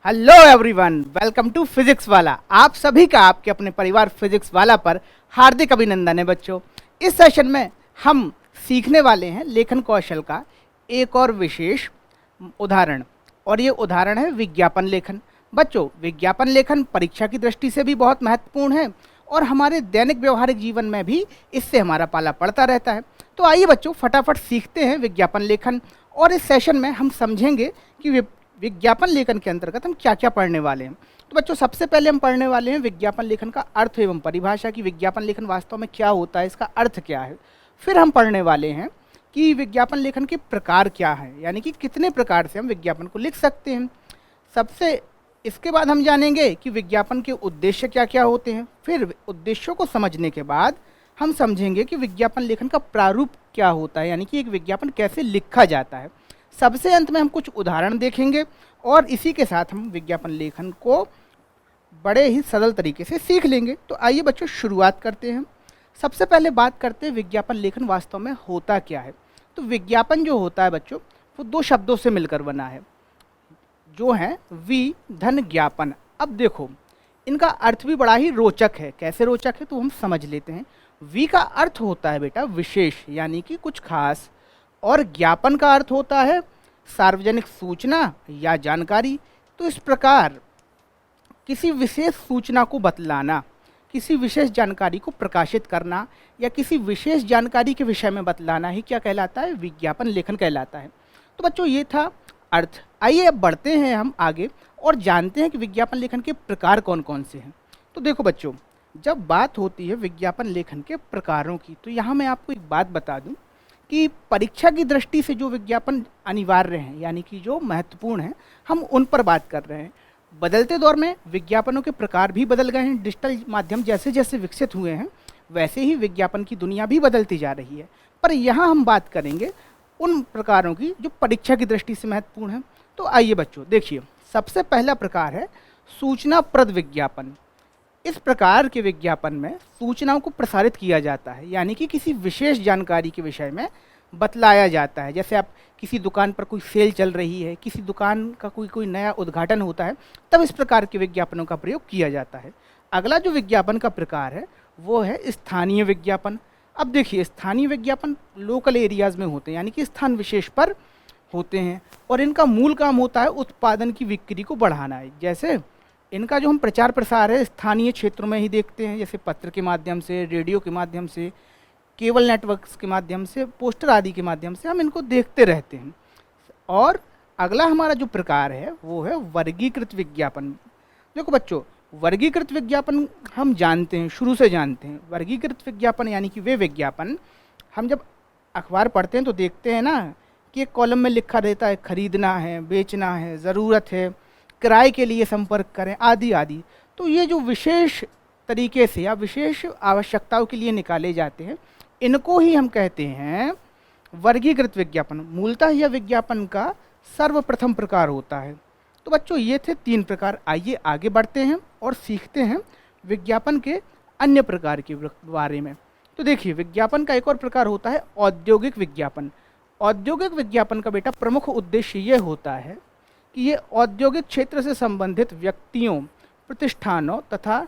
Hello everyone, welcome to Physics Wallah. आप सभी का आपके अपने परिवार फिजिक्स वाला पर हार्दिक अभिनंदन है बच्चों। इस सेशन में हम सीखने वाले हैं लेखन कौशल का एक और विशेष उदाहरण, और ये उदाहरण है विज्ञापन लेखन। बच्चों, विज्ञापन लेखन परीक्षा की दृष्टि से भी बहुत महत्वपूर्ण है और हमारे दैनिक व्यवहारिक जीवन में भी इससे हमारा पाला पड़ता रहता है। तो आइए बच्चों, फटाफट सीखते हैं विज्ञापन लेखन। और इस सेशन में हम समझेंगे कि विज्ञापन लेखन के अंतर्गत हम क्या क्या पढ़ने वाले हैं। तो बच्चों, सबसे पहले हम पढ़ने वाले हैं विज्ञापन लेखन का अर्थ एवं परिभाषा की विज्ञापन लेखन वास्तव में क्या होता है, इसका अर्थ क्या है। फिर हम पढ़ने वाले हैं कि विज्ञापन लेखन के प्रकार क्या हैं, यानी कि कितने प्रकार से हम विज्ञापन को लिख सकते हैं। सबसे इसके बाद हम जानेंगे कि विज्ञापन के उद्देश्य क्या क्या होते हैं। फिर उद्देश्यों को समझने के बाद हम समझेंगे कि विज्ञापन लेखन का प्रारूप क्या होता है, यानी कि एक विज्ञापन कैसे लिखा जाता है। सबसे अंत में हम कुछ उदाहरण देखेंगे और इसी के साथ हम विज्ञापन लेखन को बड़े ही सरल तरीके से सीख लेंगे। तो आइए बच्चों, शुरुआत करते हैं। सबसे पहले बात करते हैं विज्ञापन लेखन वास्तव में होता क्या है। तो विज्ञापन जो होता है बच्चों, वो दो शब्दों से मिलकर बना है, जो है वि धन ज्ञापन। अब देखो, इनका अर्थ भी बड़ा ही रोचक है। कैसे रोचक है तो हम समझ लेते हैं। वी का अर्थ होता है बेटा विशेष, यानी कि कुछ खास, और ज्ञापन का अर्थ होता है सार्वजनिक सूचना या जानकारी। तो इस प्रकार किसी विशेष सूचना को बतलाना, किसी विशेष जानकारी को प्रकाशित करना या किसी विशेष जानकारी के विषय में बतलाना ही क्या कहलाता है, विज्ञापन लेखन कहलाता है। तो बच्चों, ये था अर्थ। आइए अब बढ़ते हैं हम आगे और जानते हैं कि विज्ञापन लेखन के प्रकार कौन कौन से हैं। तो देखो बच्चों, जब बात होती है विज्ञापन लेखन के प्रकारों की, तो यहाँ मैं आपको एक बात बता दूँ कि परीक्षा की दृष्टि से जो विज्ञापन अनिवार्य हैं, यानी कि जो महत्वपूर्ण हैं, हम उन पर बात कर रहे हैं। बदलते दौर में विज्ञापनों के प्रकार भी बदल गए हैं। डिजिटल माध्यम जैसे जैसे विकसित हुए हैं, वैसे ही विज्ञापन की दुनिया भी बदलती जा रही है। पर यहाँ हम बात करेंगे उन प्रकारों की जो परीक्षा की दृष्टि से महत्वपूर्ण हैं। तो आइए बच्चों, देखिए, सबसे पहला प्रकार है सूचनाप्रद विज्ञापन। इस प्रकार के विज्ञापन में सूचनाओं को प्रसारित किया जाता है, यानी कि किसी विशेष जानकारी के विषय में बतलाया जाता है। जैसे आप किसी दुकान पर कोई सेल चल रही है, किसी दुकान का कोई नया उद्घाटन होता है, तब इस प्रकार के विज्ञापनों का प्रयोग किया जाता है। अगला जो विज्ञापन का प्रकार है वो है स्थानीय विज्ञापन। अब देखिए, स्थानीय विज्ञापन लोकल एरियाज़ में होते हैं, यानी कि स्थान विशेष पर होते हैं, और इनका मूल काम होता है उत्पादन की बिक्री को बढ़ाना है। जैसे इनका जो हम प्रचार प्रसार है स्थानीय क्षेत्रों में ही देखते हैं, जैसे पत्र के माध्यम से, रेडियो के माध्यम से, केबल नेटवर्क्स के माध्यम से, पोस्टर आदि के माध्यम से हम इनको देखते रहते हैं। और अगला हमारा जो प्रकार है वो है वर्गीकृत विज्ञापन। देखो बच्चों, वर्गीकृत विज्ञापन हम जानते हैं, शुरू से जानते हैं। वर्गीकृत विज्ञापन यानी कि वे विज्ञापन, हम जब अखबार पढ़ते हैं तो देखते हैं ना कि एक कॉलम में लिखा रहता है खरीदना है, बेचना है, ज़रूरत है, किराए के लिए संपर्क करें, आदि आदि। तो ये जो विशेष तरीके से या विशेष आवश्यकताओं के लिए निकाले जाते हैं, इनको ही हम कहते हैं वर्गीकृत विज्ञापन। मूलतः यह विज्ञापन का सर्वप्रथम प्रकार होता है। तो बच्चों, ये थे 3 प्रकार। आइए आगे बढ़ते हैं और सीखते हैं विज्ञापन के अन्य प्रकार के बारे में। तो देखिए, विज्ञापन का एक और प्रकार होता है औद्योगिक विज्ञापन। औद्योगिक विज्ञापन का बेटा प्रमुख उद्देश्य ये होता है कि ये औद्योगिक क्षेत्र से संबंधित व्यक्तियों, प्रतिष्ठानों तथा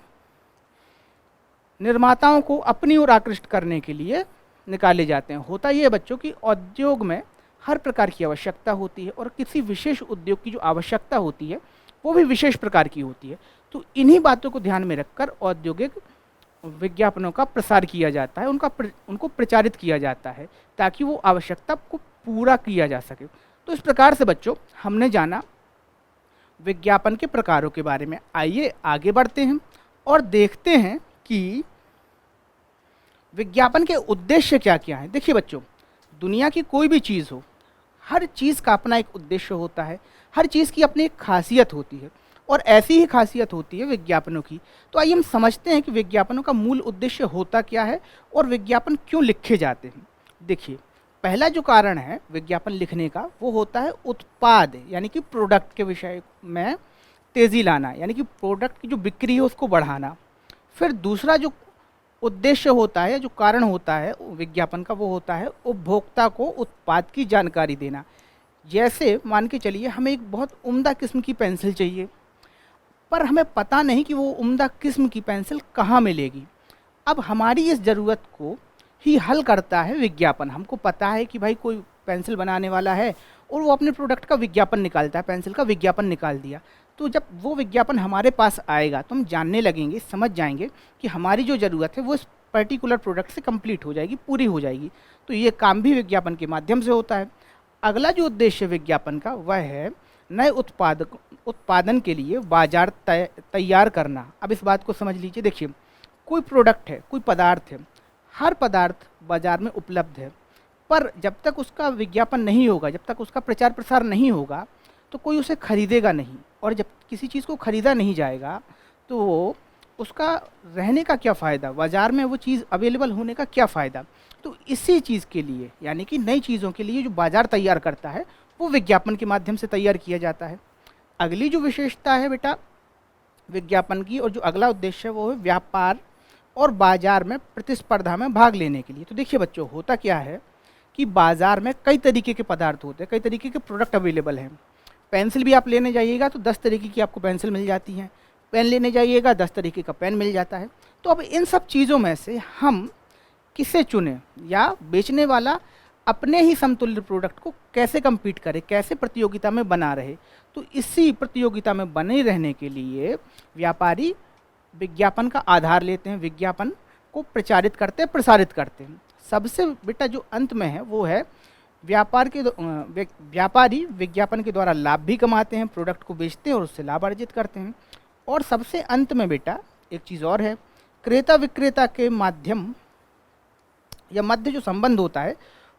निर्माताओं को अपनी ओर आकृष्ट करने के लिए निकाले जाते हैं। होता ये है बच्चों कि उद्योग में हर प्रकार की आवश्यकता होती है, और किसी विशेष उद्योग की जो आवश्यकता होती है वो भी विशेष प्रकार की होती है। तो इन्हीं बातों को ध्यान में रखकर औद्योगिक विज्ञापनों का प्रसार किया जाता है, उनको प्रचारित किया जाता है, ताकि वो आवश्यकता को पूरा किया जा सके। तो इस प्रकार से बच्चों, हमने जाना विज्ञापन के प्रकारों के बारे में। आइए आगे बढ़ते हैं और देखते हैं कि विज्ञापन के उद्देश्य क्या क्या हैं। देखिए बच्चों, दुनिया की कोई भी चीज़ हो, हर चीज़ का अपना एक उद्देश्य होता है, हर चीज़ की अपनी एक खासियत होती है, और ऐसी ही खासियत होती है विज्ञापनों की। तो आइए हम समझते हैं कि विज्ञापनों का मूल उद्देश्य होता क्या है और विज्ञापन क्यों लिखे जाते हैं। देखिए, पहला जो कारण है विज्ञापन लिखने का वो होता है उत्पाद, यानी कि प्रोडक्ट के विषय में तेज़ी लाना, यानी कि प्रोडक्ट की जो बिक्री है उसको बढ़ाना। फिर दूसरा जो उद्देश्य होता है, जो कारण होता है विज्ञापन का, वो होता है उपभोक्ता को उत्पाद की जानकारी देना। जैसे मान के चलिए, हमें एक बहुत उम्दा किस्म की पेंसिल चाहिए, पर हमें पता नहीं कि वो उम्दा किस्म की पेंसिल कहाँ मिलेगी। अब हमारी इस ज़रूरत को ही हल करता है विज्ञापन। हमको पता है कि भाई कोई पेंसिल बनाने वाला है और वो अपने प्रोडक्ट का विज्ञापन निकालता है, पेंसिल का विज्ञापन निकाल दिया। तो जब वो विज्ञापन हमारे पास आएगा तो हम जानने लगेंगे, समझ जाएंगे कि हमारी जो ज़रूरत है वो इस पर्टिकुलर प्रोडक्ट से कंप्लीट हो जाएगी, पूरी हो जाएगी। तो ये काम भी विज्ञापन के माध्यम से होता है। अगला जो उद्देश्य विज्ञापन का वह है नए उत्पादन के लिए बाजार तैयार करना। अब इस बात को समझ लीजिए। देखिए, कोई प्रोडक्ट है, कोई पदार्थ है, हर पदार्थ बाजार में उपलब्ध है, पर जब तक उसका विज्ञापन नहीं होगा, जब तक उसका प्रचार प्रसार नहीं होगा, तो कोई उसे खरीदेगा नहीं। और जब किसी चीज़ को खरीदा नहीं जाएगा तो उसका रहने का क्या फ़ायदा, बाज़ार में वो चीज़ अवेलेबल होने का क्या फ़ायदा। तो इसी चीज़ के लिए, यानी कि नई चीज़ों के लिए जो बाज़ार तैयार करता है वो विज्ञापन के माध्यम से तैयार किया जाता है। अगली जो विशेषता है बेटा विज्ञापन की, और जो अगला उद्देश्य है वो है व्यापार और बाज़ार में प्रतिस्पर्धा में भाग लेने के लिए। तो देखिए बच्चों, होता क्या है कि बाज़ार में कई तरीके के पदार्थ होते हैं, कई तरीके के प्रोडक्ट अवेलेबल हैं। पेंसिल भी आप लेने जाइएगा तो 10 तरीके की आपको पेंसिल मिल जाती हैं, पेन लेने जाइएगा 10 तरीके का पेन मिल जाता है। तो अब इन सब चीज़ों में से हम किसे चुनें, या बेचने वाला अपने ही समतुल्य प्रोडक्ट को कैसे compete करे, कैसे प्रतियोगिता में बना रहे। तो इसी प्रतियोगिता में बने रहने के लिए व्यापारी विज्ञापन का आधार लेते हैं, विज्ञापन को प्रचारित करते हैं, प्रसारित करते हैं। सबसे बेटा जो अंत में है वो है व्यापारी विज्ञापन के द्वारा लाभ भी कमाते हैं, प्रोडक्ट को बेचते हैं और उससे लाभ अर्जित करते हैं। और सबसे अंत में बेटा एक चीज़ और है, क्रेता विक्रेता के माध्यम या मध्य जो संबंध होता है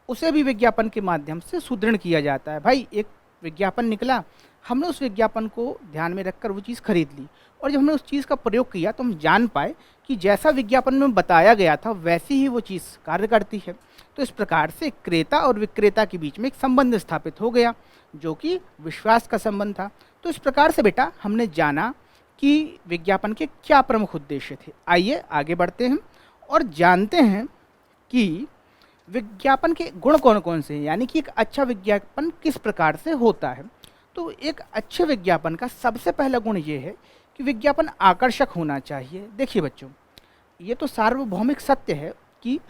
उसे भी विज्ञापन के माध्यम से सुदृढ़ किया जाता है। भाई एक विज्ञापन निकला, हमने उस विज्ञापन को ध्यान में रखकर वो चीज़ खरीद ली, और जब हमने उस चीज़ का प्रयोग किया तो हम जान पाए कि जैसा विज्ञापन में बताया गया था वैसी ही वो चीज़ कार्य करती है। तो इस प्रकार से क्रेता और विक्रेता के बीच में एक संबंध स्थापित हो गया, जो कि विश्वास का संबंध था। तो इस प्रकार से बेटा हमने जाना कि विज्ञापन के क्या प्रमुख उद्देश्य थे। आइए आगे बढ़ते हैं और जानते हैं कि विज्ञापन के गुण कौन कौन से हैं, यानी कि एक अच्छा विज्ञापन किस प्रकार से होता है। तो एक अच्छे विज्ञापन का सबसे पहला गुण ये है कि विज्ञापन आकर्षक होना चाहिए। देखिए बच्चों, ये तो सार्वभौमिक सत्य है कि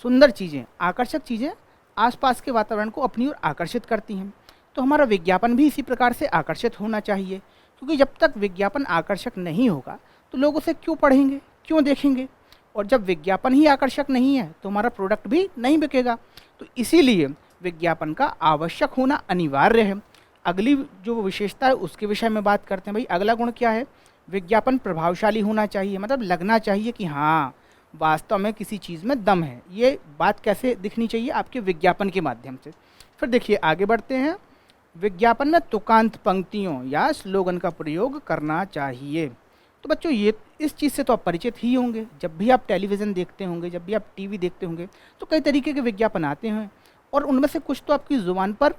सुंदर चीज़ें, आकर्षक चीज़ें आसपास के वातावरण को अपनी ओर आकर्षित करती हैं। तो हमारा विज्ञापन भी इसी प्रकार से आकर्षित होना चाहिए, क्योंकि जब तक विज्ञापन आकर्षक नहीं होगा तो लोग उसे क्यों पढ़ेंगे, क्यों देखेंगे। और जब विज्ञापन ही आकर्षक नहीं है तो हमारा प्रोडक्ट भी नहीं बिकेगा। तो इसीलिए विज्ञापन का आवश्यक होना अनिवार्य है। अगली जो विशेषता है उसके विषय में बात करते हैं। भाई अगला गुण क्या है, विज्ञापन प्रभावशाली होना चाहिए, मतलब लगना चाहिए कि हाँ वास्तव में किसी चीज़ में दम है। ये बात कैसे दिखनी चाहिए, आपके विज्ञापन के माध्यम से। फिर देखिए आगे बढ़ते हैं, विज्ञापन में तुकांत पंक्तियों या स्लोगन का प्रयोग करना चाहिए। तो बच्चों ये इस चीज़ से तो आप परिचित ही होंगे, जब भी आप टेलीविज़न देखते होंगे, जब भी आप टीवी देखते होंगे तो कई तरीके के विज्ञापन आते हैं, और उनमें से कुछ तो आपकी ज़ुबान पर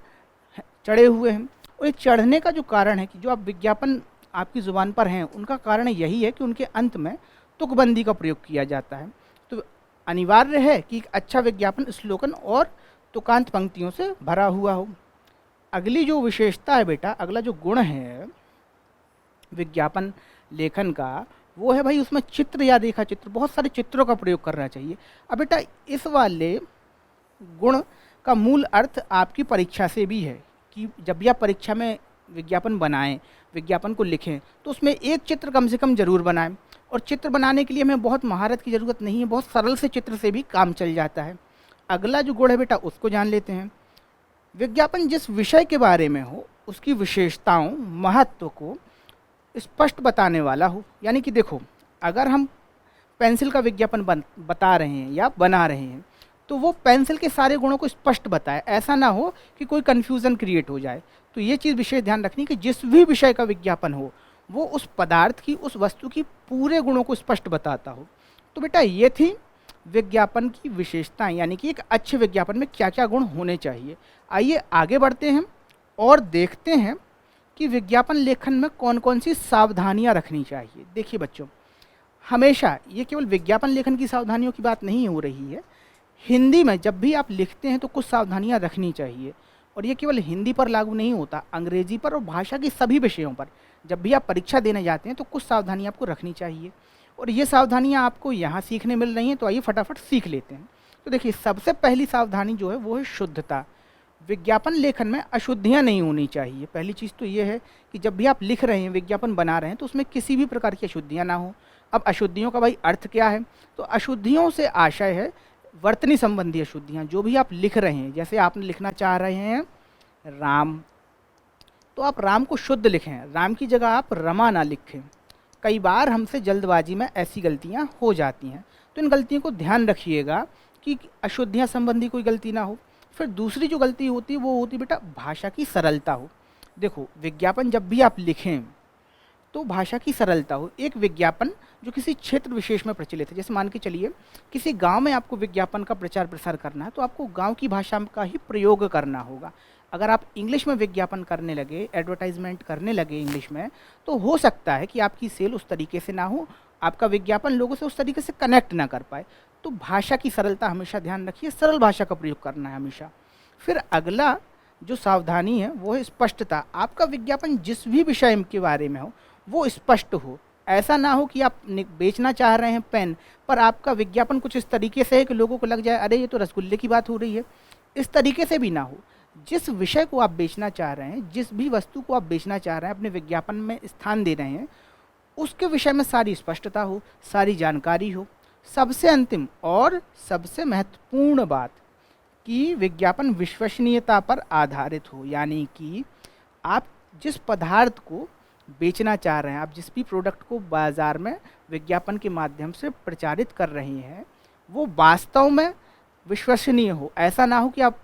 चढ़े हुए हैं। और ये चढ़ने का जो कारण है कि जो आप विज्ञापन आपकी ज़ुबान पर हैं, उनका कारण यही है कि उनके अंत में तुकबंदी का प्रयोग किया जाता है। तो अनिवार्य है कि एक अच्छा विज्ञापन स्लोगन और तुकांत पंक्तियों से भरा हुआ हो। अगली जो विशेषता है बेटा, अगला जो गुण है विज्ञापन लेखन का, वो है भाई उसमें चित्र या रेखा चित्र, बहुत सारे चित्रों का प्रयोग करना चाहिए। अब बेटा इस वाले गुण का मूल अर्थ आपकी परीक्षा से भी है कि जब भी आप परीक्षा में विज्ञापन बनाएं, विज्ञापन को लिखें, तो उसमें एक चित्र कम से कम ज़रूर बनाएं। और चित्र बनाने के लिए हमें बहुत महारत की ज़रूरत नहीं है, बहुत सरल से चित्र से भी काम चल जाता है। अगला जो गुण है बेटा उसको जान लेते हैं। विज्ञापन जिस विषय के बारे में हो उसकी विशेषताओं, महत्व को स्पष्ट बताने वाला हो। यानी कि देखो, अगर हम पेंसिल का विज्ञापन बता रहे हैं या बना रहे हैं तो वो पेंसिल के सारे गुणों को स्पष्ट बताए, ऐसा ना हो कि कोई कन्फ्यूज़न क्रिएट हो जाए। तो ये चीज़ विशेष ध्यान रखनी कि जिस भी विषय का विज्ञापन हो वो उस पदार्थ की, उस वस्तु की पूरे गुणों को स्पष्ट बताता हो। तो बेटा ये थी विज्ञापन की विशेषताएं, यानी कि एक अच्छे विज्ञापन में क्या क्या गुण होने चाहिए। आइए आगे बढ़ते हैं और देखते हैं कि विज्ञापन लेखन में कौन कौन सी सावधानियां रखनी चाहिए। देखिए बच्चों, हमेशा ये केवल विज्ञापन लेखन की सावधानियों की बात नहीं हो रही है, हिंदी में जब भी आप लिखते हैं तो कुछ सावधानियां रखनी चाहिए। और ये केवल हिंदी पर लागू नहीं होता, अंग्रेजी पर और भाषा की सभी विषयों पर। जब भी आप परीक्षा देने जाते हैं तो कुछ सावधानियाँ आपको रखनी चाहिए, और ये सावधानियाँ आपको यहाँ सीखने मिल रही हैं, तो आइए फटाफट सीख लेते हैं। तो देखिए, सबसे पहली सावधानी जो है वो है शुद्धता। विज्ञापन लेखन में अशुद्धियाँ नहीं होनी चाहिए। पहली चीज़ तो ये है कि जब भी आप लिख रहे हैं, विज्ञापन बना रहे हैं, तो उसमें किसी भी प्रकार की अशुद्धियाँ ना हो। अब अशुद्धियों का भाई अर्थ क्या है? तो अशुद्धियों से आशय है वर्तनी संबंधी अशुद्धियाँ। जो भी आप लिख रहे हैं, जैसे आपने लिखना चाह रहे हैं राम, तो आप राम को शुद्ध लिखें, राम की जगह आप रमा ना लिखें। कई बार हमसे जल्दबाजी में ऐसी गलतियाँ हो जाती हैं, तो इन गलतियों को ध्यान रखिएगा कि अशुद्धियाँ संबंधी कोई गलती ना हो। फिर दूसरी जो गलती होती है वो होती है बेटा भाषा की सरलता हो। देखो, विज्ञापन जब भी आप लिखें तो भाषा की सरलता हो। एक विज्ञापन जो किसी क्षेत्र विशेष में प्रचलित है, जैसे मान के चलिए किसी गांव में आपको विज्ञापन का प्रचार प्रसार करना है, तो आपको गांव की भाषा का ही प्रयोग करना होगा। अगर आप इंग्लिश में विज्ञापन करने लगे, एडवर्टाइजमेंट करने लगे इंग्लिश में, तो हो सकता है कि आपकी सेल उस तरीके से ना हो, आपका विज्ञापन लोगों से उस तरीके से कनेक्ट ना कर पाए। तो भाषा की सरलता हमेशा ध्यान रखिए, सरल भाषा का प्रयोग करना है हमेशा। फिर अगला जो सावधानी है वो है स्पष्टता। आपका विज्ञापन जिस भी विषय के बारे में हो वो स्पष्ट हो। ऐसा ना हो कि आप बेचना चाह रहे हैं पेन, पर आपका विज्ञापन कुछ इस तरीके से है कि लोगों को लग जाए अरे ये तो रसगुल्ले की बात हो रही है। इस तरीके से भी ना हो। जिस विषय को आप बेचना चाह रहे हैं, जिस भी वस्तु को आप बेचना चाह रहे हैं, अपने विज्ञापन में स्थान दे रहे हैं, उसके विषय में सारी स्पष्टता हो, सारी जानकारी हो। सबसे अंतिम और सबसे महत्वपूर्ण बात कि विज्ञापन विश्वसनीयता पर आधारित हो, यानी कि आप जिस पदार्थ को बेचना चाह रहे हैं, आप जिस भी प्रोडक्ट को बाज़ार में विज्ञापन के माध्यम से प्रचारित कर रही हैं, वो वास्तव में विश्वसनीय हो। ऐसा ना हो कि आप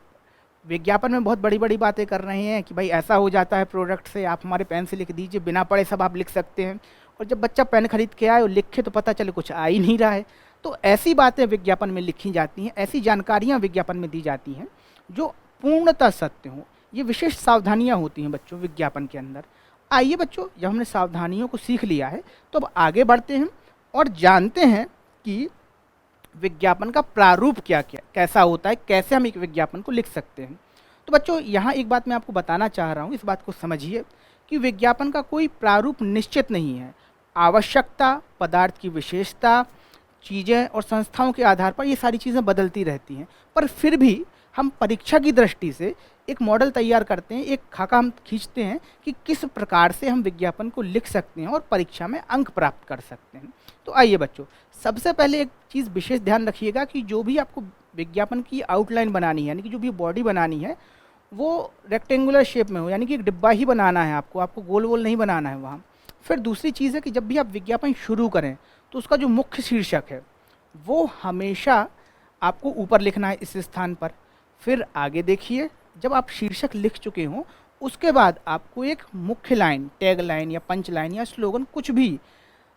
विज्ञापन में बहुत बड़ी बड़ी बातें कर रहे हैं कि भाई ऐसा हो जाता है प्रोडक्ट से, आप हमारे पेन से लिख दीजिए, बिना पढ़े सब आप लिख सकते हैं, और जब बच्चा पेन खरीद के आए और लिखे तो पता चले कुछ आ ही नहीं रहा है। तो ऐसी बातें विज्ञापन में लिखी जाती हैं, ऐसी जानकारियाँ विज्ञापन में दी जाती हैं जो पूर्णतः सत्य हों। ये विशेष सावधानियाँ होती हैं बच्चों विज्ञापन के अंदर। आइए बच्चों, जब हमने सावधानियों को सीख लिया है तो अब आगे बढ़ते हैं और जानते हैं कि विज्ञापन का प्रारूप क्या क्या कैसा होता है, कैसे हम एक विज्ञापन को लिख सकते हैं। तो बच्चों, यहाँ एक बात मैं आपको बताना चाह रहा हूँ, इस बात को समझिए कि विज्ञापन का कोई प्रारूप निश्चित नहीं है। आवश्यकता, पदार्थ की विशेषता, चीज़ें और संस्थाओं के आधार पर ये सारी चीज़ें बदलती रहती हैं, पर फिर भी हम परीक्षा की दृष्टि से एक मॉडल तैयार करते हैं, एक खाका हम खींचते हैं कि किस प्रकार से हम विज्ञापन को लिख सकते हैं और परीक्षा में अंक प्राप्त कर सकते हैं। तो आइए बच्चों, सबसे पहले एक चीज़ विशेष ध्यान रखिएगा कि जो भी आपको विज्ञापन की आउटलाइन बनानी है, यानी कि जो भी बॉडी बनानी है, वो रेक्टेंगुलर शेप में हो, यानी कि एक डिब्बा ही बनाना है आपको गोल गोल नहीं बनाना है वहाँ। फिर दूसरी चीज़ है कि जब भी आप विज्ञापन शुरू करें तो उसका जो मुख्य शीर्षक है वो हमेशा आपको ऊपर लिखना है इस स्थान पर। फिर आगे देखिए, जब आप शीर्षक लिख चुके हों उसके बाद आपको एक मुख्य लाइन, टैग लाइन या पंच लाइन या स्लोगन कुछ भी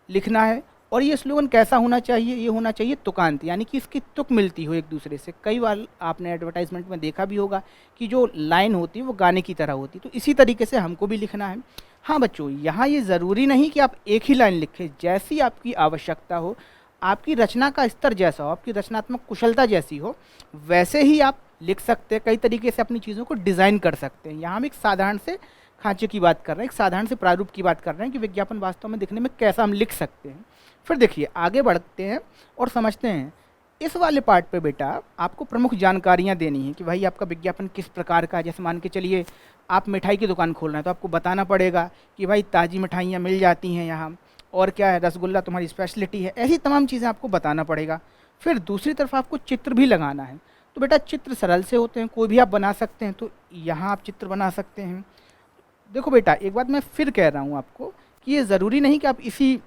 लिखना है। और ये स्लोगन कैसा होना चाहिए? ये होना चाहिए तुकांत, यानी कि इसकी तुक मिलती हो एक दूसरे से। कई बार आपने एडवर्टाइजमेंट में देखा भी होगा कि जो लाइन होती है वो गाने की तरह होती है, तो इसी तरीके से हमको भी लिखना है। हाँ बच्चों, यहाँ ये ज़रूरी नहीं कि आप एक ही लाइन लिखें, जैसी आपकी आवश्यकता हो, आपकी रचना का स्तर जैसा हो, आपकी रचनात्मक कुशलता जैसी हो, वैसे ही आप लिख सकते हैं। कई तरीके से अपनी चीज़ों को डिज़ाइन कर सकते हैं। यहाँ हम एक साधारण से खांचे की बात कर रहे हैं, एक साधारण से प्रारूप की बात कर रहे हैं कि विज्ञापन वास्तव में दिखने में कैसा हम लिख सकते हैं। फिर देखिए, आगे बढ़ते हैं और समझते हैं। इस वाले पार्ट पे बेटा आपको प्रमुख जानकारियाँ देनी है कि भाई आपका विज्ञापन किस प्रकार का है। जैसे मान के चलिए आप मिठाई की दुकान खोल रहे हैं, तो आपको बताना पड़ेगा कि भाई ताज़ी मिठाइयाँ मिल जाती हैं यहाँ, और क्या है, रसगुल्ला तुम्हारी स्पेशलिटी है। ऐसी तमाम चीज़ें आपको बताना पड़ेगा। फिर दूसरी तरफ आपको चित्र भी लगाना है। तो बेटा चित्र सरल से होते हैं, कोई भी आप बना सकते हैं, तो यहाँ आप चित्र बना सकते हैं। देखो बेटा, एक बात मैं फिर कह रहा हूँ आपको कि ये ज़रूरी नहीं कि आप इसी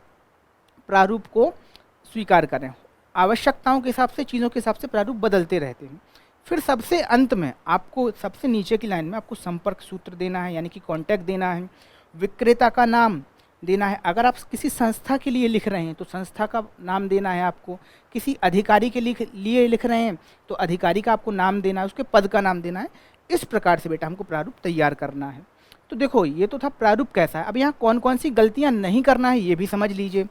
प्रारूप को स्वीकार करें। आवश्यकताओं के हिसाब से, चीज़ों के हिसाब से प्रारूप बदलते रहते हैं। फिर सबसे अंत में आपको सबसे नीचे की लाइन में आपको संपर्क सूत्र देना है, यानी कि कॉन्टैक्ट देना है। विक्रेता का नाम देना है। अगर आप किसी संस्था के लिए लिख रहे हैं तो संस्था का नाम देना है आपको। किसी अधिकारी के लिए लिख रहे हैं तो अधिकारी का आपको नाम देना है, उसके पद का नाम देना है। इस प्रकार से बेटा हमको प्रारूप तैयार करना है। तो देखो, ये तो था प्रारूप कैसा है। अब यहाँ कौन कौन सी गलतियाँ नहीं करना है ये भी समझ लीजिए।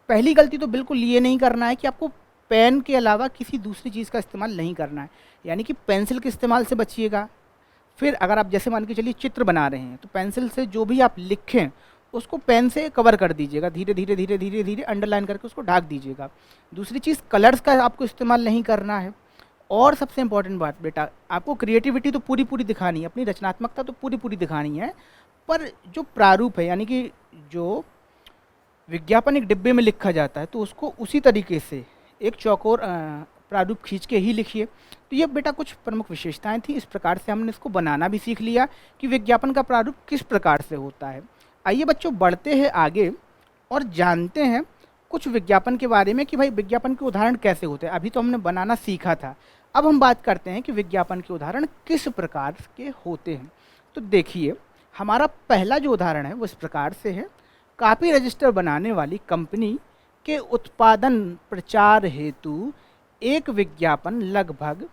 पहली गलती तो बिल्कुल ये नहीं करना है कि आपको पेन के अलावा किसी दूसरी चीज़ का इस्तेमाल नहीं करना है, यानी कि पेंसिल के इस्तेमाल से बचिएगा। फिर अगर आप जैसे मान के चलिए चित्र बना रहे हैं तो पेंसिल से जो भी आप लिखें उसको पेन से कवर कर दीजिएगा, धीरे धीरे धीरे धीरे धीरे अंडरलाइन करके उसको ढक दीजिएगा। दूसरी चीज़, कलर्स का आपको इस्तेमाल नहीं करना है। और सबसे इम्पॉर्टेंट बात बेटा, आपको क्रिएटिविटी तो पूरी पूरी दिखानी है, अपनी रचनात्मकता तो पूरी पूरी दिखानी है, पर जो प्रारूप है यानी कि जो विज्ञापन एक डिब्बे में लिखा जाता है तो उसको उसी तरीके से एक चौकोर प्रारूप खींच के ही लिखिए। तो ये बेटा कुछ प्रमुख विशेषताएं थी, इस प्रकार से हमने इसको बनाना भी सीख लिया कि विज्ञापन का प्रारूप किस प्रकार से होता है। आइए बच्चों बढ़ते हैं आगे और जानते हैं कुछ विज्ञापन के बारे में कि भाई विज्ञापन के उदाहरण कैसे होते हैं। अभी तो हमने बनाना सीखा था, अब हम बात करते हैं कि विज्ञापन के उदाहरण किस प्रकार के होते हैं। तो देखिए हमारा पहला जो उदाहरण है वो इस प्रकार से है। कॉपी रजिस्टर बनाने वाली कंपनी के उत्पादन प्रचार हेतु एक विज्ञापन लगभग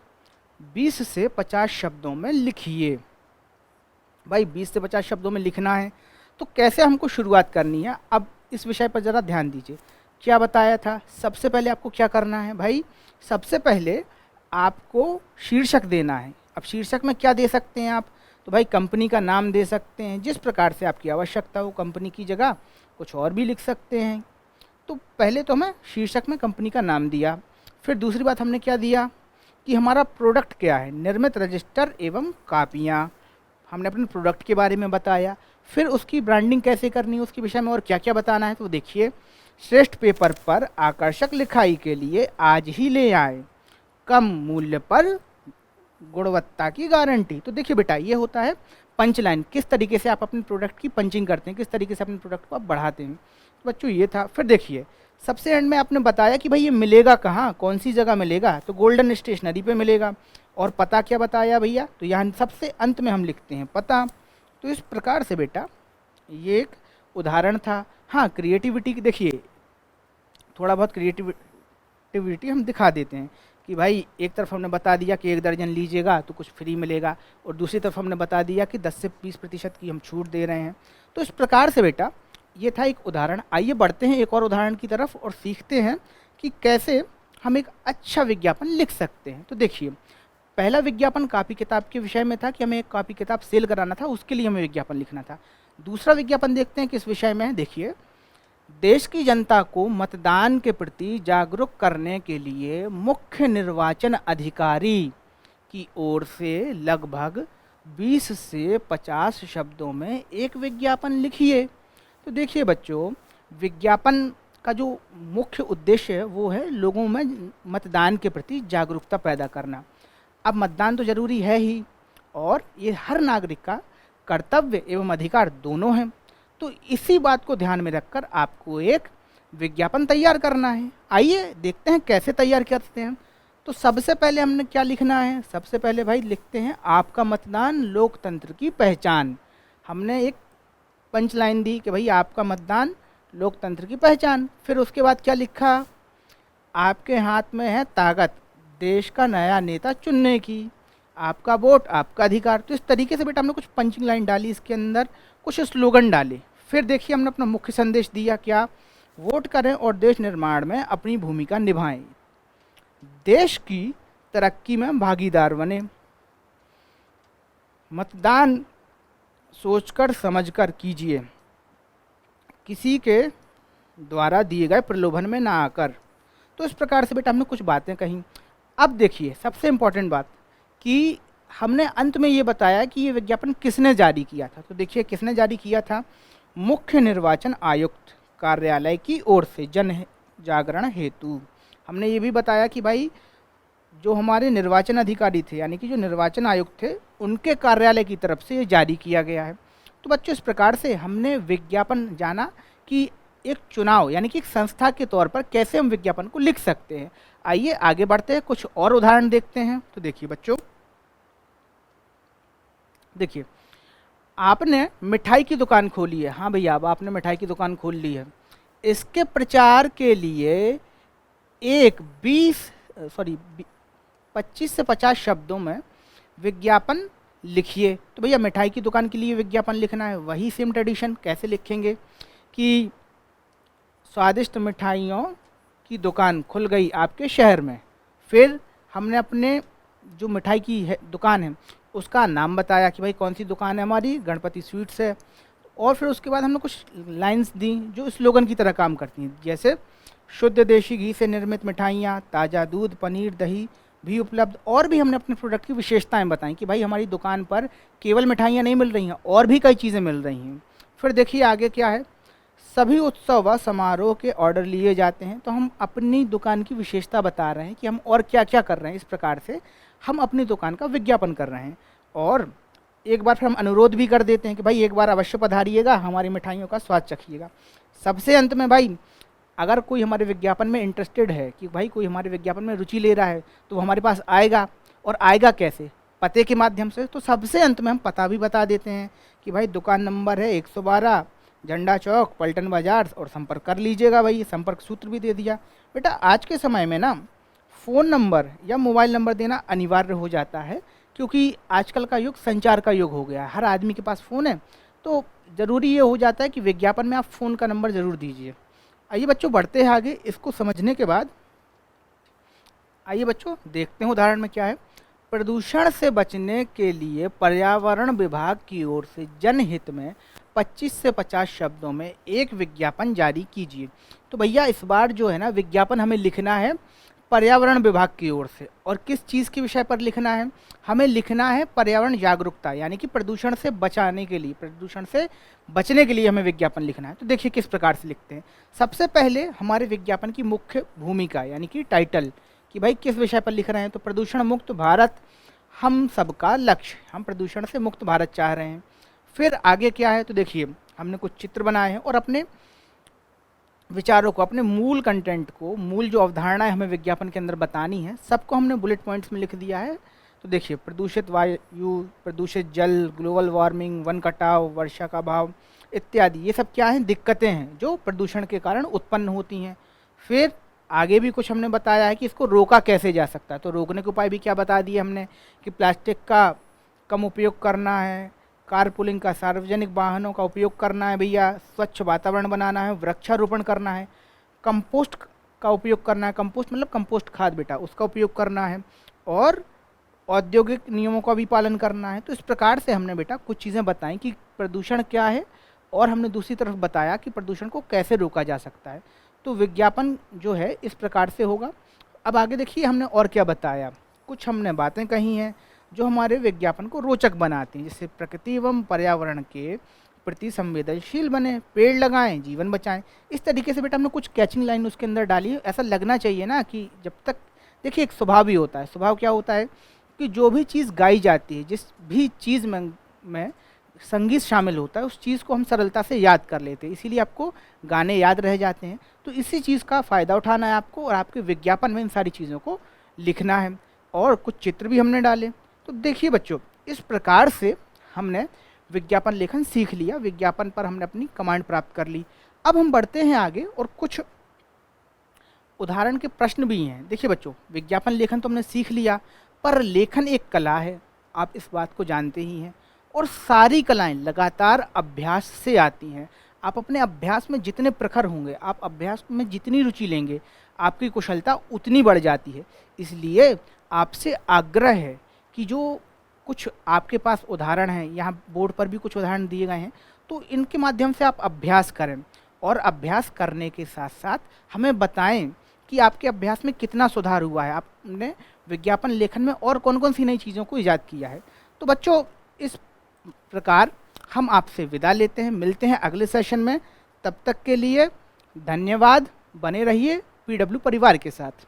20 से 50 शब्दों में लिखिए। भाई 20 से 50 शब्दों में लिखना है तो कैसे हमको शुरुआत करनी है, अब इस विषय पर ज़रा ध्यान दीजिए। क्या बताया था, सबसे पहले आपको क्या करना है भाई, सबसे पहले आपको शीर्षक देना है। अब शीर्षक में क्या दे सकते हैं आप, तो भाई कंपनी का नाम दे सकते हैं, जिस प्रकार से आपकी आवश्यकता हो। कंपनी की जगह कुछ और भी लिख सकते हैं। तो पहले तो हमें शीर्षक में कंपनी का नाम दिया। फिर दूसरी बात हमने क्या दिया कि हमारा प्रोडक्ट क्या है, निर्मित रजिस्टर एवं कापियाँ। हमने अपने प्रोडक्ट के बारे में बताया। फिर उसकी ब्रांडिंग कैसे करनी है उसके विषय में और क्या क्या बताना है। तो देखिए, श्रेष्ठ पेपर पर आकर्षक लिखाई के लिए आज ही ले आए, कम मूल्य पर गुणवत्ता की गारंटी। तो देखिए बेटा, ये होता है पंच लाइन, किस तरीके से आप अपने प्रोडक्ट की पंचिंग करते हैं, किस तरीके से अपने प्रोडक्ट को आप बढ़ाते हैं। तो बच्चों ये था। फिर देखिए सबसे एंड में आपने बताया कि भाई ये मिलेगा कहाँ, कौन सी जगह मिलेगा, तो गोल्डन स्टेशनरी पे मिलेगा। और पता क्या बताया भैया, तो यहाँ सबसे अंत में हम लिखते हैं पता। तो इस प्रकार से बेटा ये एक उदाहरण था। हाँ, क्रिएटिविटी की देखिए, थोड़ा बहुत क्रिएटिविटी हम दिखा देते हैं कि भाई एक तरफ हमने बता दिया कि 1 दर्जन लीजिएगा तो कुछ फ्री मिलेगा, और दूसरी तरफ हमने बता दिया कि 10 से 20% की हम छूट दे रहे हैं। तो इस प्रकार से बेटा ये था एक उदाहरण। आइए बढ़ते हैं एक और उदाहरण की तरफ और सीखते हैं कि कैसे हम एक अच्छा विज्ञापन लिख सकते हैं। तो देखिए, पहला विज्ञापन कॉपी किताब के विषय में था कि हमें एक कॉपी किताब सेल कराना था, उसके लिए हमें विज्ञापन लिखना था। दूसरा विज्ञापन देखते हैं किस विषय में है। देखिए, देश की जनता को मतदान के प्रति जागरूक करने के लिए मुख्य निर्वाचन अधिकारी की ओर से लगभग 20 से 50 शब्दों में एक विज्ञापन लिखिए। तो देखिए बच्चों, विज्ञापन का जो मुख्य उद्देश्य है वो है लोगों में मतदान के प्रति जागरूकता पैदा करना। अब मतदान तो जरूरी है ही, और ये हर नागरिक का कर्तव्य एवं अधिकार दोनों हैं। तो इसी बात को ध्यान में रखकर आपको एक विज्ञापन तैयार करना है। आइए देखते हैं कैसे तैयार करते हैं। तो सबसे पहले हमने क्या लिखना है, सबसे पहले भाई लिखते हैं आपका मतदान लोकतंत्र की पहचान। हमने एक पंच लाइन दी कि भाई आपका मतदान लोकतंत्र की पहचान। फिर उसके बाद क्या लिखा, आपके हाथ में है ताकत देश का नया नेता चुनने की, आपका वोट आपका अधिकार। तो इस तरीके से बेटा हमने कुछ पंचिंग लाइन डाली, इसके अंदर कुछ स्लोगन डाले। फिर देखिए हमने अपना मुख्य संदेश दिया, क्या, वोट करें और देश निर्माण में अपनी भूमिका निभाएं, देश की तरक्की में भागीदार बने, मतदान सोचकर समझकर कीजिए, किसी के द्वारा दिए गए प्रलोभन में ना आकर। तो इस प्रकार से बेटा हमने कुछ बातें कही। अब देखिए सबसे इम्पोर्टेंट बात कि हमने अंत में ये बताया कि ये विज्ञापन किसने जारी किया था। तो देखिए किसने जारी किया था, मुख्य निर्वाचन आयुक्त कार्यालय की ओर से जन जागरण हेतु। हमने ये भी बताया कि भाई जो हमारे निर्वाचन अधिकारी थे यानी कि जो निर्वाचन आयुक्त थे उनके कार्यालय की तरफ से ये जारी किया गया है। तो बच्चों इस प्रकार से हमने विज्ञापन जाना कि एक चुनाव यानी कि एक संस्था के तौर पर कैसे हम विज्ञापन को लिख सकते हैं। आइए आगे बढ़ते हैं, कुछ और उदाहरण देखते हैं। तो देखिए बच्चों, देखिए आपने मिठाई की दुकान खोली है। हाँ भैया, अब आपने मिठाई की दुकान खोल ली है। इसके प्रचार के लिए एक 25 से 50 शब्दों में विज्ञापन लिखिए। तो भैया मिठाई की दुकान के लिए विज्ञापन लिखना है, वही सेम ट्रेडिशन कैसे लिखेंगे कि स्वादिष्ट मिठाइयों की दुकान खुल गई आपके शहर में। फिर हमने अपने जो मिठाई की दुकान है उसका नाम बताया कि भाई कौन सी दुकान है हमारी, गणपति स्वीट्स है। और फिर उसके बाद हमने कुछ लाइंस दी जो स्लोगन की तरह काम करती हैं, जैसे शुद्ध देशी घी से निर्मित मिठाइयाँ, ताज़ा दूध, पनीर, दही भी उपलब्ध। और भी हमने अपने प्रोडक्ट की विशेषताएं बताई कि भाई हमारी दुकान पर केवल मिठाइयाँ नहीं मिल रही हैं, और भी कई चीज़ें मिल रही हैं। फिर देखिए आगे क्या है, सभी उत्सव व समारोह के ऑर्डर लिए जाते हैं। तो हम अपनी दुकान की विशेषता बता रहे हैं कि हम और क्या क्या कर रहे हैं। इस प्रकार से हम अपनी दुकान का विज्ञापन कर रहे हैं। और एक बार फिर हम अनुरोध भी कर देते हैं कि भाई एक बार अवश्य पधारिएगा, हमारी मिठाइयों का स्वाद चखिएगा। सबसे अंत में भाई, अगर कोई हमारे विज्ञापन में इंटरेस्टेड है, कि भाई कोई हमारे विज्ञापन में रुचि ले रहा है, तो वो हमारे पास आएगा। और आएगा कैसे? पते के माध्यम से। तो सबसे अंत में हम पता भी बता देते हैं कि भाई दुकान नंबर है 112 झंडा चौक, पलटन बाजार, और संपर्क कर लीजिएगा। भाई संपर्क सूत्र भी दे दिया। बेटा आज के समय में ना फ़ोन नंबर या मोबाइल नंबर देना अनिवार्य हो जाता है, क्योंकि आजकल का युग संचार का युग हो गया है। हर आदमी के पास फ़ोन है, तो ज़रूरी ये हो जाता है कि विज्ञापन में आप फ़ोन का नंबर ज़रूर दीजिए। आइए बच्चों बढ़ते हैं आगे। इसको समझने के बाद आइए बच्चों देखते हैं उदाहरण में क्या है। प्रदूषण से बचने के लिए पर्यावरण विभाग की ओर से जनहित में 25 से 50 शब्दों में एक विज्ञापन जारी कीजिए। तो भैया इस बार जो है ना विज्ञापन हमें लिखना है पर्यावरण विभाग की ओर से। और किस चीज़ के विषय पर लिखना है? हमें लिखना है पर्यावरण जागरूकता, यानी कि प्रदूषण से बचाने के लिए, प्रदूषण से बचने के लिए हमें विज्ञापन लिखना है। तो देखिए किस प्रकार से लिखते हैं। सबसे पहले हमारे विज्ञापन की मुख्य भूमिका यानी कि टाइटल, कि भाई किस विषय पर लिख रहे हैं। तो प्रदूषण मुक्त भारत हम सबका लक्ष्य, हम प्रदूषण से मुक्त भारत चाह रहे हैं। फिर आगे क्या है, तो देखिए हमने कुछ चित्र बनाए हैं और अपने विचारों को, अपने मूल कंटेंट को, मूल जो अवधारणाएं हमें विज्ञापन के अंदर बतानी है, सबको हमने बुलेट पॉइंट्स में लिख दिया है। तो देखिए प्रदूषित वायु, प्रदूषित जल, ग्लोबल वार्मिंग, वन कटाव, वर्षा का अभाव इत्यादि, ये सब क्या हैं? दिक्कतें हैं जो प्रदूषण के कारण उत्पन्न होती हैं। फिर आगे भी कुछ हमने बताया है कि इसको रोका कैसे जा सकता है। तो रोकने के उपाय भी क्या बता दिए हमने, कि प्लास्टिक का कम उपयोग करना है, कारपूलिंग का, सार्वजनिक वाहनों का उपयोग करना है भैया, स्वच्छ वातावरण बनाना है, वृक्षारोपण करना है, कंपोस्ट का उपयोग करना है। कंपोस्ट मतलब कंपोस्ट खाद बेटा, उसका उपयोग करना है, और औद्योगिक नियमों का भी पालन करना है। तो इस प्रकार से हमने बेटा कुछ चीज़ें बताई कि प्रदूषण क्या है, और हमने दूसरी तरफ बताया कि प्रदूषण को कैसे रोका जा सकता है। तो विज्ञापन जो है इस प्रकार से होगा। अब आगे देखिए हमने और क्या बताया। कुछ हमने बातें कही हैं जो हमारे विज्ञापन को रोचक बनाती हैं, जैसे प्रकृति एवं पर्यावरण के प्रति संवेदनशील बने, पेड़ लगाएं, जीवन बचाएं। इस तरीके से बेटा हमने कुछ कैचिंग लाइन उसके अंदर डाली है। ऐसा लगना चाहिए ना कि जब तक, देखिए एक स्वभाव भी होता है। स्वभाव क्या होता है कि जो भी चीज़ गाई जाती है, जिस भी चीज़ में संगीत शामिल होता है, उस चीज़ को हम सरलता से याद कर लेते हैं, इसीलिए आपको गाने याद रह जाते हैं। तो इसी चीज़ का फ़ायदा उठाना है आपको, और आपके विज्ञापन में इन सारी चीज़ों को लिखना है। और कुछ चित्र भी हमने डाले। तो देखिए बच्चों इस प्रकार से हमने विज्ञापन लेखन सीख लिया, विज्ञापन पर हमने अपनी कमांड प्राप्त कर ली। अब हम बढ़ते हैं आगे और कुछ उदाहरण के प्रश्न भी हैं। देखिए बच्चों विज्ञापन लेखन तो हमने सीख लिया, पर लेखन एक कला है, आप इस बात को जानते ही हैं। और सारी कलाएं लगातार अभ्यास से आती हैं। आप अपने अभ्यास में जितने प्रखर होंगे, आप अभ्यास में जितनी रुचि लेंगे, आपकी कुशलता उतनी बढ़ जाती है। इसलिए आपसे आग्रह है कि जो कुछ आपके पास उदाहरण हैं, यहाँ बोर्ड पर भी कुछ उदाहरण दिए गए हैं, तो इनके माध्यम से आप अभ्यास करें। और अभ्यास करने के साथ साथ हमें बताएं कि आपके अभ्यास में कितना सुधार हुआ है, आपने विज्ञापन लेखन में और कौन कौन सी नई चीज़ों को ईजाद किया है। तो बच्चों इस प्रकार हम आपसे विदा लेते हैं, मिलते हैं अगले सेशन में। तब तक के लिए धन्यवाद, बने रहिए PW परिवार के साथ।